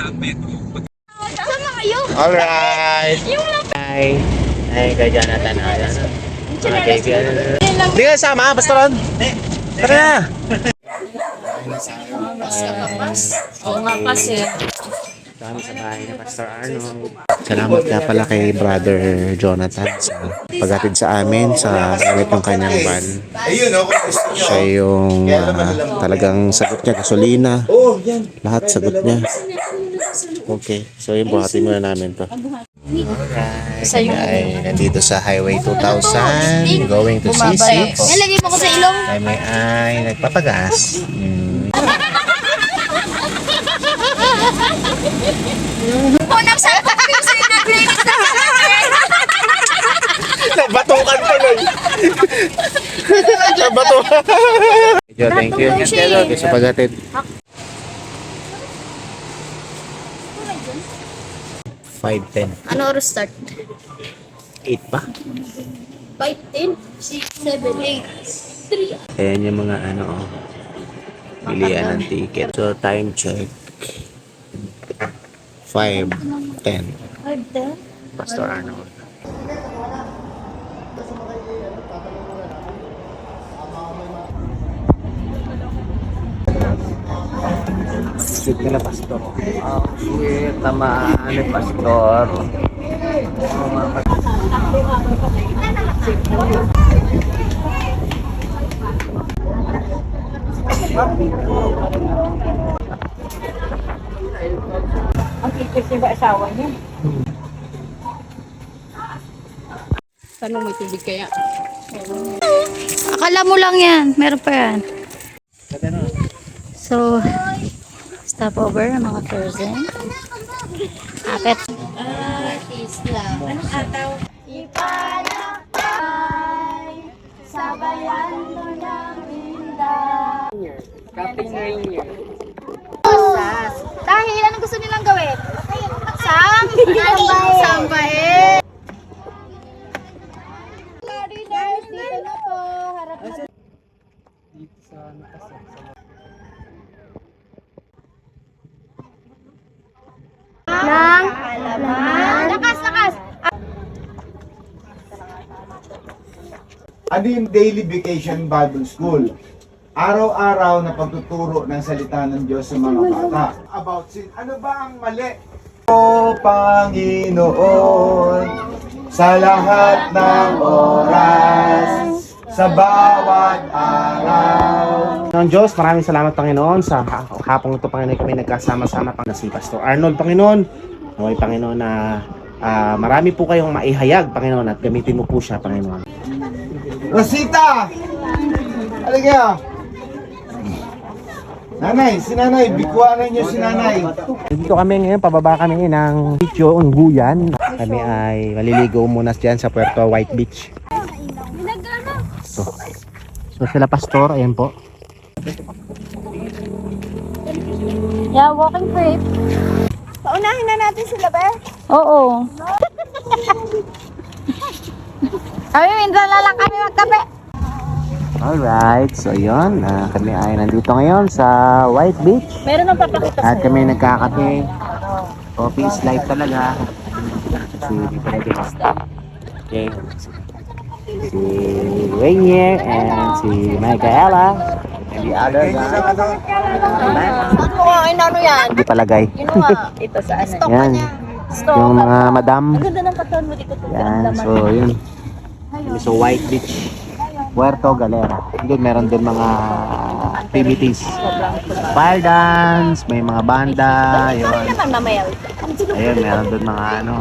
Sama kayo? Alright. Hi. Hi, kay Jonathan. Mga kaibigan. Hindi ka sama, Pastoron? Tara na. Oo nga kasi. Kami sa bahay ni Pastor Arnold. Salamat nga pala kay Brother Jonathan sa paghatid sa amin sa gamit ng kanyang van. Siya yung talagang sagot niya, gasolina. Lahat sagot niya. Okay, so yun, buhatin muna namin to. Alright, ay nandito sa Highway 2000 going to C6. Nilagay mo ko sa ilong. Kami ay nagpapagas. Unang salpak ko yung sa'yo nag-linis na Nagbatukan pa nun. Nagbatukan. Thank you. Thank you sa paghatid. 5:10. Ano oras start? 8 pa? 5:10, 6, 7, 8, 3. Ayan yung mga bilian ng ticket. So time check. 5:10. 5:10? Pastor Arnold. Sweet nila, Pastor. Oh, sweet. Tamaan ni Pastor. Ang ikot niya ba asawa niya? Tanong may tubig kaya? Akala mo lang yan. Meron pa yan. So, stopover ng mga person. Akit. Artista. Anong ataw? Ipanakay sa bayan mo ng Inday. Kaping Rainier. Dahil, anong gusto nilang gawin? Sambahe. Guys, dito na po. Harap na. Nang alaman. Lakas. Ano yung Daily Vacation Bible School? Araw-araw na pagtuturo ng salita ng Diyos sa mga bata. About sin, ano ba ang mali? O Panginoon, sa lahat ng oras, sa bawat araw. Panginoon Diyos, maraming salamat Panginoon sa hapong ito Panginoon kami nagkasama-sama pang si Pastor Arnold Panginoon. Naway Panginoon na marami po kayong maihayag Panginoon at gamitin mo po siya Panginoon. Rosita! Halika! Nanay, si nanay, bikuanan niyo si nanay. Dito kami ngayon, pababa kami ng Sitio Ungguyan. Kami ay maliligo muna dyan sa Puerto White Beach. So sila Pastor, ayan po. Yeah, walking trip. Paunahin na natin sila ba? Oo. Kami, minsan na lang kami magkape. Alright, so yun, kami ay nandito ngayon sa White Beach. Meron nang papakita At kami nagkakape. Coffee is life talaga. Si okay. Si Rainier and si Micaela and the other guy. ano yan? Hindi palagay. Ito sa ano? Yan. Yung mga madam. Ang ganda ng katawan mo dito. Yan, so yun. So White Beach. Puerto Galera. Doon meron din mga activities. Fire dance, may mga banda, yun. naman mamaya. Ayun, meron doon mga ano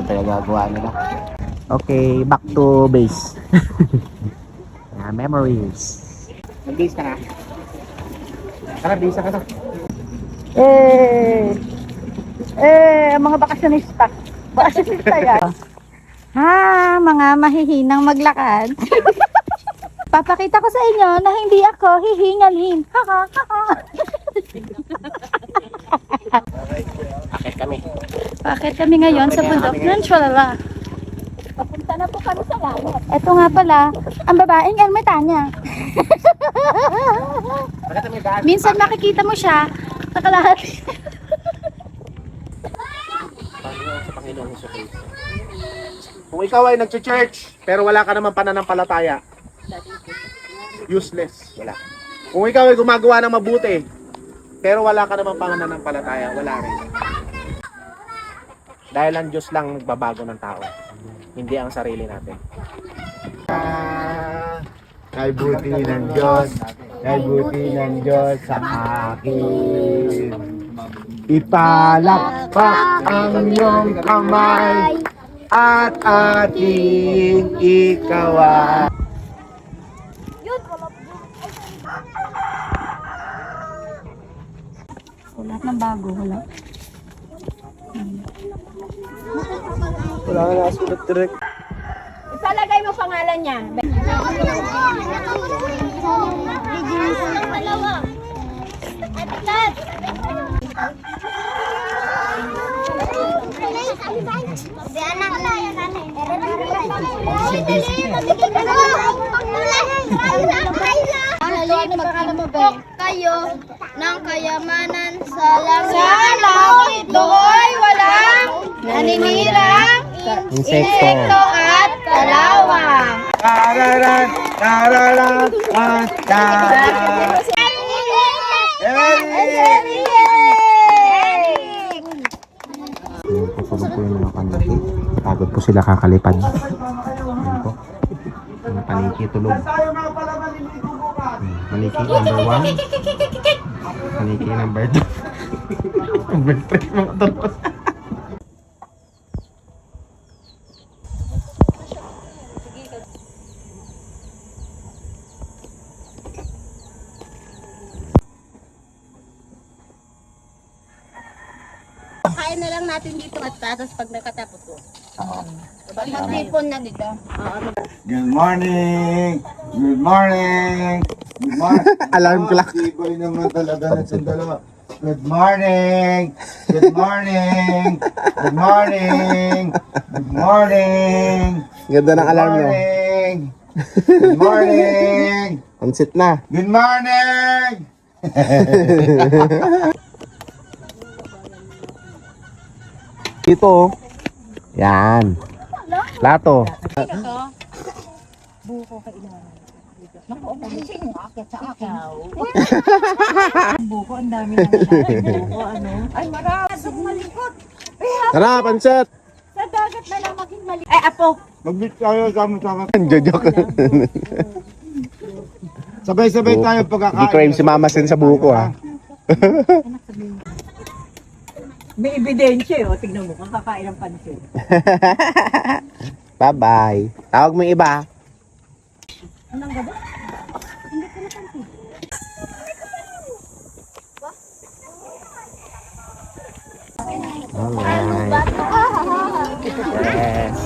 talaga gagawa nila. Okay, back to base. Memories. Mag-base ka na. Tara, base ka na. Mga bakasyonista. Bakasyonista yan. Mga mahihinang maglakad. Papakita ko sa inyo na hindi ako hihingalin. Akit kami. Bakit kami ngayon sa bundok ng Cholala? Papunta na po kami sa langit. Ito nga pala, ang babaeng ermitanya. Minsan makikita mo siya, nakalahati. sa Panginoong Jesucristo. Kung ikaw ay nag-church, pero wala ka naman pananampalataya, useless. Wala. Kung ikaw ay gumagawa ng mabuti, pero wala ka naman pananampalataya, wala rin. Dahil ang Diyos lang nagbabago ng tao, hindi ang sarili natin. Kay buti ng Diyos, kay buti ng Diyos sa akin. Ipalakpak ang iyong kamay at ating ikawan. Lahat ng bago, wala. Wala ka nakasulat direct. Isalagay mo pangalan niya. Kayo ng kayamanan sa langit. Sa langit do'y walang naninirang insekto at kalawang. Tararan, tararan, tararan. Pasulong po yung mga paniki. Pagod po sila kakalipad. Yan po. Mga paniki tulog. Tayo nga pala maliligo bukas. Paniki number 1. Paniki number 2. Number 3 mga tulog. Kain na lang natin dito at tapos pag nakatapos ko. Pag mag-ipon na dito. Good morning! Good morning! Good morning! Alarm clock. Tibay naman talaga na sa dalawa. Good morning! Good morning! Good morning! Good morning! Ganda ng alarm nyo. Morning! Good morning! Pansit na. Good morning! Dito oh. Yan. Plato. Tara, pansit. Sa dagat na lang maging mali. Ay, apo. Mag-meet tayo sama-sama. Joke. Sabay-sabay tayo pagkakain. Hindi crave si Mama Sen sa buko ha. May ebidensya oh. Tignan mo, kung kakain ng pansin. Bye-bye. Tawag mo yung iba. Anong gaba? Alright. Yes.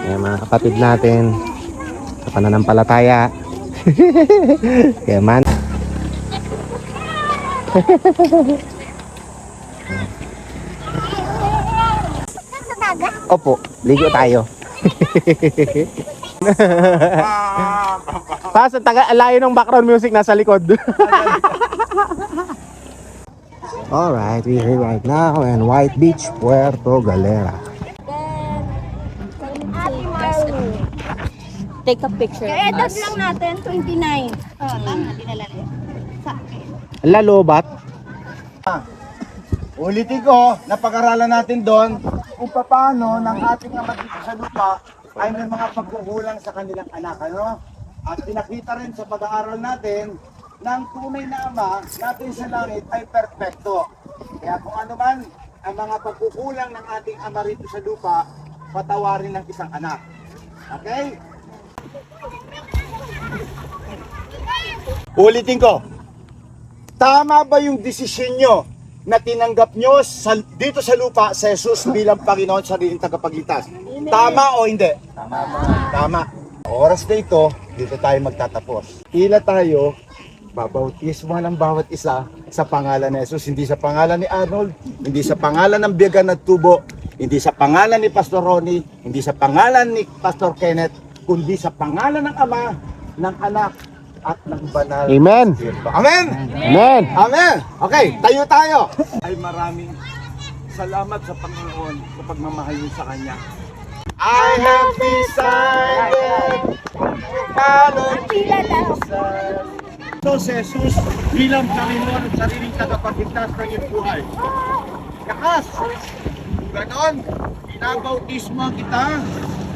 Ayan mga kapatid natin sa pananampalataya. Kaya man. Opo, ligo tayo. Sa taga layo ng background music nasa likod. Alright, we're here right now in White Beach, Puerto Galera. Take a picture of I-edit us. lang natin, 29. Oh, tama, dinala rin. Lalobat. Ulitin ko, napag-aralan natin doon kung paano ng ating ama dito sa lupa ay may mga pagkukulang sa kanilang anak. Ano? At pinakita rin sa pag-aaral natin ng tunay na ama natin sa langit ay perpekto. Kaya kung ano man ang mga pagkukulang ng ating ama rito sa lupa, patawarin ng isang anak. Okay? Ulitin ko. Tama ba yung desisyon nyo na tinanggap nyo dito sa lupa sa Jesus bilang Panginoon sa sariling tagapagligtas? Tama o hindi? Tama. Oras na ito, dito tayo magtatapos. Tila tayo, babautismo ng bawat isa sa pangalan ni Jesus. Hindi sa pangalan ni Arnold, hindi sa pangalan ng Biyagan at Tubo, hindi sa pangalan ni Pastor Ronnie, hindi sa pangalan ni Pastor Kenneth, kundi sa pangalan ng Ama, ng Anak, at ng banal. Amen. Amen! Amen. Amen! Okay, tayo tayo! Ay maraming salamat sa Panginoon sa pagmamahal niyo sa Kanya. I have decided to follow Jesus. Ito si Jesus bilang Panginoon at sariling tagapagligtas ng iyong buhay. Yakas! Ganon, pinabautismo kita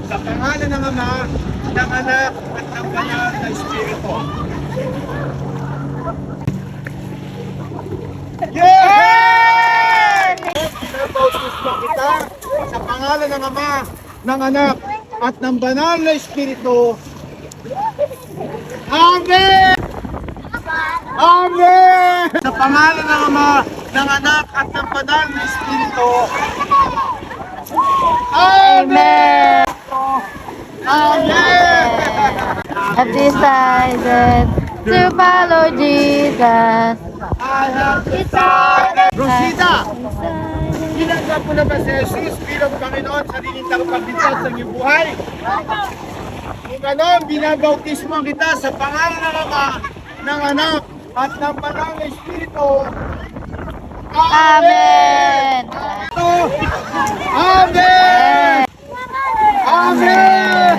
sa pangalan ng Ama, ng Anak, at ng Banal na Espiritu. Yeah! Pinabautismo kita sa pangalan ng Ama, ng Anak, at ng Banal na Espiritu. Amen! Amen! Sa pangalan ng Ama, ng Anak, at ng Banal na Espiritu. Amen! Amen! I've decided to follow Jesus. I have decided. Rosita, tinanggap mo na ba si Jesus bilang Panginoon sa sariling tagapagligtas ng iyong buhay? Kung ganon, binabautismo kita sa pangalan ng Ama, ng Anak, at ng Banal na Espiritu. Amen! Amen! Amen!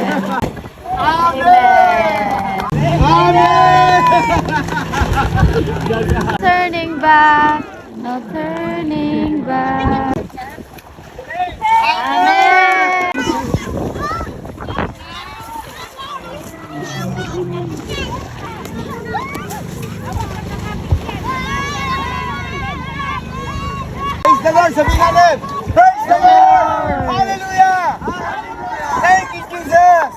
Amen! Amen! Turning back, no turning back. Amen! Praise the Lord, sabihin natin! Praise the Lord! Hallelujah! Thank you, Jesus!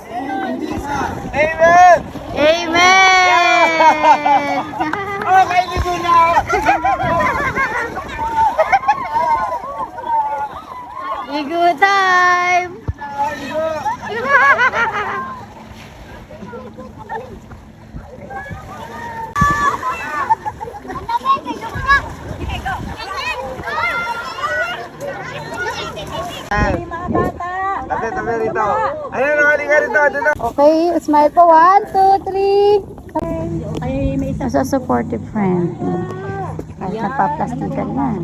Amen! Amen! Okay, ligo na! Igo time! Tabi rito. Ayun, halika rito. Okay, smile po. 1, 2, 3. Sa supportive friend. Ay, nagpa-plastikan na.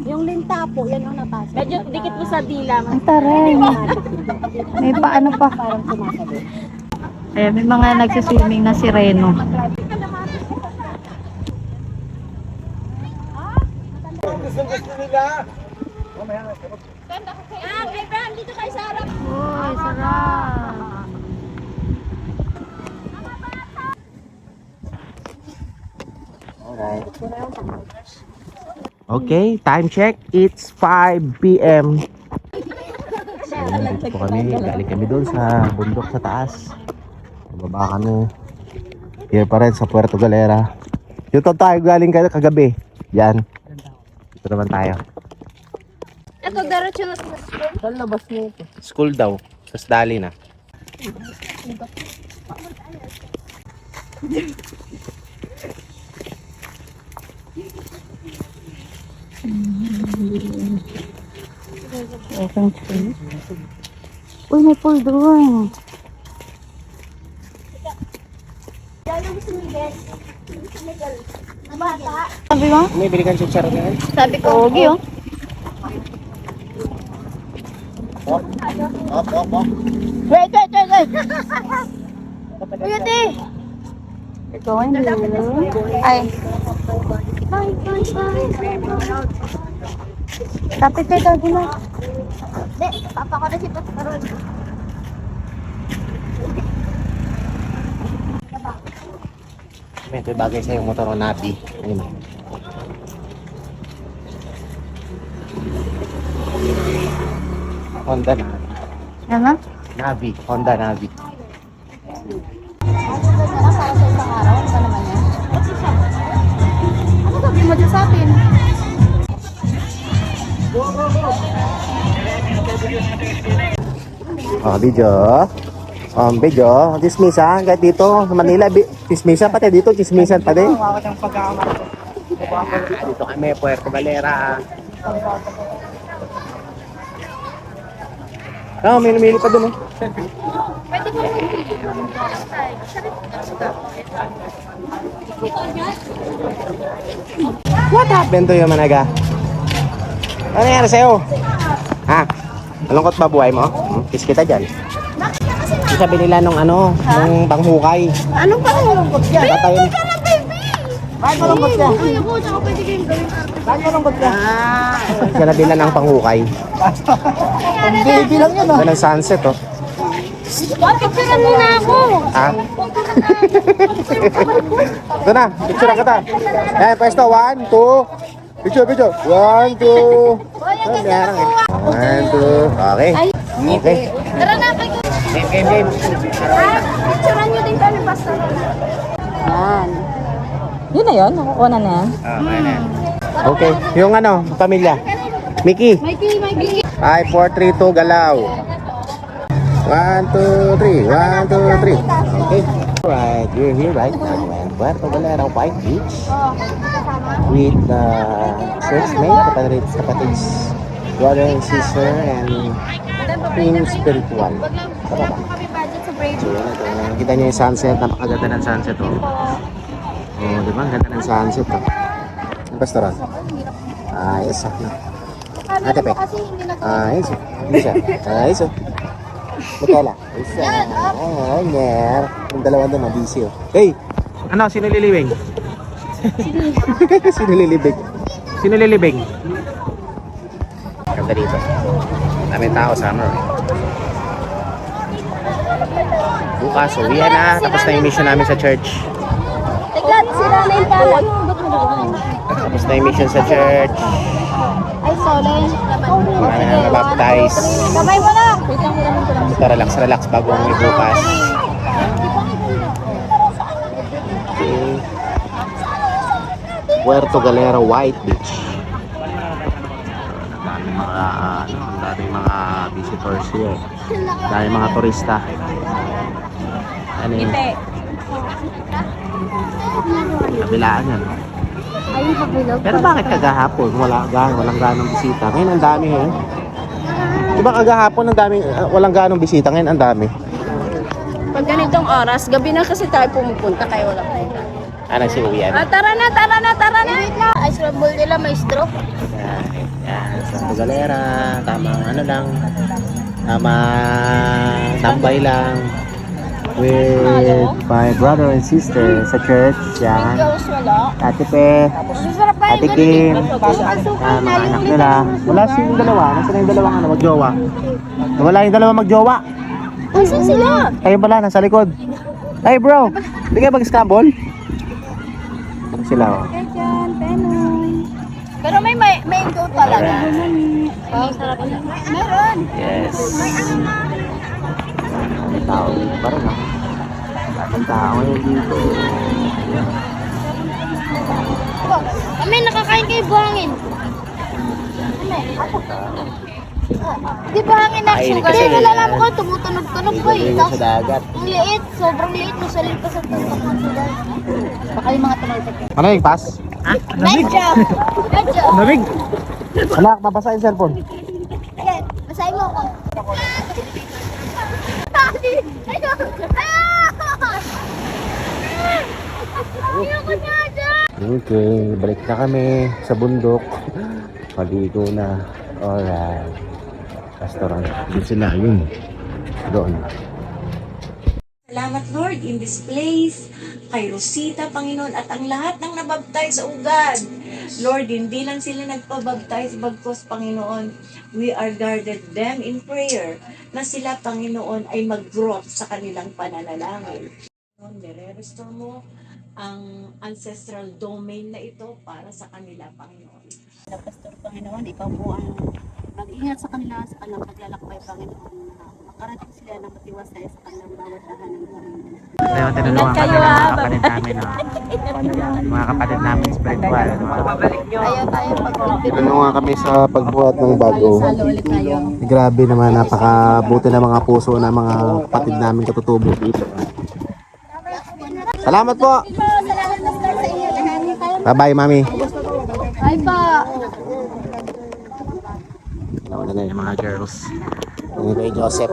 Yung linta po, yan ang napasok. Medyo dikit mo sa dila. Ang taray. May paano pa. Ayan, may mga nagsiswimming na sireno. Gusto nila. Abraham, dito kayo sa harap. Uy, sarap. Okay, time check. It's 5 p.m. Dito po kami. Galing kami doon sa bundok sa taas. Baba kami. Here pa rin sa Puerto Galera. Dito tayo galing kagabi. Yan. Dito naman tayo. Ito, diretso na sa school. School daw. Tapos dali na. Open space. Uy, may pool doon. Sabi mo? May bili kang chicharon na yan? Sabi ko, Ogi, oh. Wait. Uy, ate. Going blue. Ay. Kapit kayo, sabi mo. Hindi, papa ko na si Pascaron. Ito bagay sa yung motor o Navi. Ayun. Honda na. Ano? Navi. Honda Navi. Ano sabi mo dyan sa atin? Video. Video. Chismisan. Kahit dito sa Manila. Chismisan pati dito. Chismisan pa din. Dito kami. Puerto Galera. Oo, may namili pa dun eh. What happened to you, Managa? Ano nangyari sa'yo? Ha? Malungkot ba buhay mo? Kiss kita dyan. Sabi nila nung ano, nung panghukay. Anong pangalungkot yan? Tatayin. Bakit malungkot yan? Ay, ako, tsaka pwede kayong gawin. Bakit malungkot ka? Sinabi nila ng panghukay. Baby lang yun ah. Yan ang sunset oh. Picturean mo na ako. Ha? Ito na, picture kita. Ayan, pwesto. 1, 2. Picture. 1, 2. Ayan, 1, 2. Okay. Okay. Tara na, kayo. Game. Picturean nyo din kami, basta. Yan. Yun na yun? Nakukuha na yan? Okay. Yung ano, pamilya. Mickey. Mikey. 5, 4, 3, 2, galaw. 1, 2, 3. 1, 2, 3. Okay. Alright, we're here right now in Puerto Galera, White Beach. With the churchmate, kapatids, brother and sister, and Queen Spiritual. Tama ba? So, yun, ito. Kita niyo yung sunset. Napakaganda ng sunset, oh. Oh, di ba? Ang ganda ng sunset, oh. Ang pastoran. Ayos, ah. Ate Pe. Ayos, oh. Isa. Ayos, oh. Michaela. Isa. Ayan. Yung dalawa doon, busy, oh. Hey! Ano? Sino lilibing? Sino lilibing? Sino lilibing? Ganda dito. Daming tao, summer. Bukas, uwihan na. Tapos na yung mission namin sa church. Tiglat, sila na yung pala. Tapos na yung mission sa church. Ay, solen. Marami na nabaptize. Kamay mo na. Ito, relax bago ang bukas. Okay. Puerto Galera, White Beach. Ang daming mga visitors here. Daming mga turista. Ano yun? Kabilaan yan. Ay, pabilog. Pero bakit kagahapon walang ganong bisita? Ngayon ang dami eh. Diba kagahapon ang daming walang ganong bisita, ngayon ang dami. Pag ganitong oras, gabi na kasi tayo pumupunta kaya wala pa. Ano si Uyan? Tara na. Ice rumble nila, may stroke. Yan, Puerto Galera, tamang ano lang, tamang tambay lang. With my brother and sister sa church, yan. Wala. Ate Pe, Ate Kim, mga anak nila. Wala silang dalawa. Nasaan yung dalawang ano, magjowa? Wala yung dalawa magjowa. Asan sila? Ayun pala, nasa likod. Hey bro, hindi kayo mag-scambol? Sila oh. Pero may goat talaga. Oh, sarap na. Meron. Yes. May tao dito pa rin ah. Ang tao ngayon dito. Kami nakakain kayo buhangin. Di buhangin na Ay, sugar. kasi- Kasi nalalaman ko, tumutunog-tunog ko eh. Dito sa dagat. Ang liit, sobrang liit. Masalit pa sa tunog ng sugar. Baka yung mga tumalpag. Ano yung pass? Medyo. Lamig! Anak, mabasa yung cellphone. Ayan, basahin mo ako. Ayoko na dyan! Okay, balik na kami sa bundok. Paligo na. Alright. Restaurant. Doon sila, yun. Doon. Salamat Lord in this place, kay Rosita, Panginoon, at ang lahat ng nabaptize sa ugad. Lord, hindi lang sila nagpabaptize, bagkos, Panginoon, we are guarded them in prayer, na sila, Panginoon, ay mag-growth sa kanilang pananalangin. Nire-restore mo ang ancestral domain na ito para sa kanila, Panginoon. Pastor Panginoon, ikaw po ang mag-ingat sa kanila sa kanilang paglalakbay, Panginoon. Makarating sila ng matiwasay sa kanilang bawat tahanan, Panginoon. Kaya tinulungan kami ng mga kapatid namin. Mga kapatid namin spiritual. Ayaw tayo pag-confident. Tinulungan kami sa pagbuhat ng bago. Salo ulit tayo. Grabe naman, napakabuti ng mga puso ng mga kapatid namin katutubo dito. Salamat po! Salamat, Pastor, sa inyo lahat. Bye-bye, mami. Bye po. Nauna na yung mga girls. ni Kuya Joseph.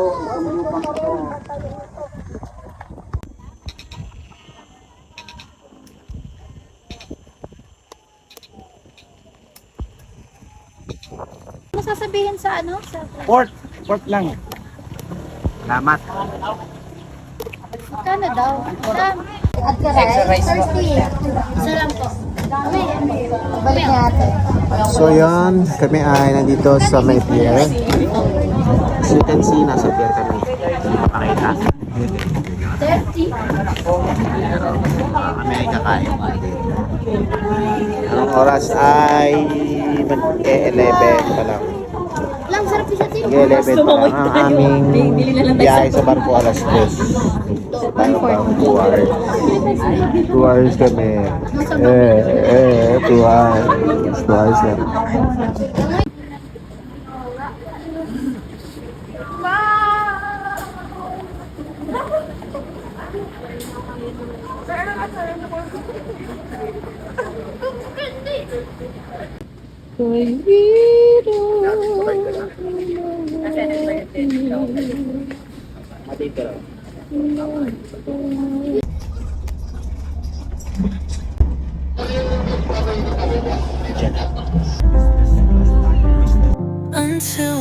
Ano sasabihin sa ano? Sa Port lang. Salamat. Kano daw? At Thursday. Isa lang po. Balik natin. So yun, kami ay nandito sa may pier. As you can see, nasa pier kami. Papakita. 30. Kami ay kakain. Anong oras ay mag-11 pa lang. Lang, sarap siya din. Mag-11 pa lang ang aming biyahe sa barko alas 3. Tayo pa 2 hours. 2 hours kami. 2 hours. 2 hours lang. Until